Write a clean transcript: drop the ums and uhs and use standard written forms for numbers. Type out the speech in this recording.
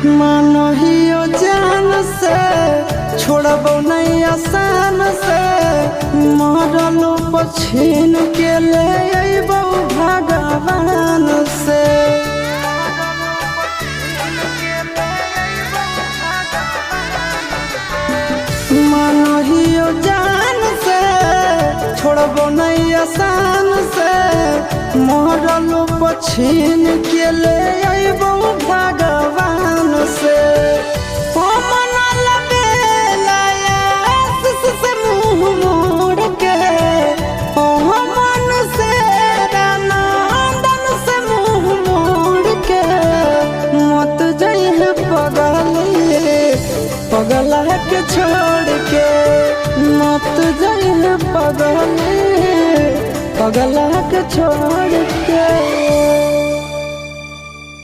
मानहियो जान से छोड़बो नहीं आसान से मरलो पछीन के ले अइबो भगवान से। मानहियो जान से छोड़बो नहीं आसान से मरलो पछीन के ले अइबो भगवान से। पगला के छोड़ के मत जाइए पगला के छोड़ के।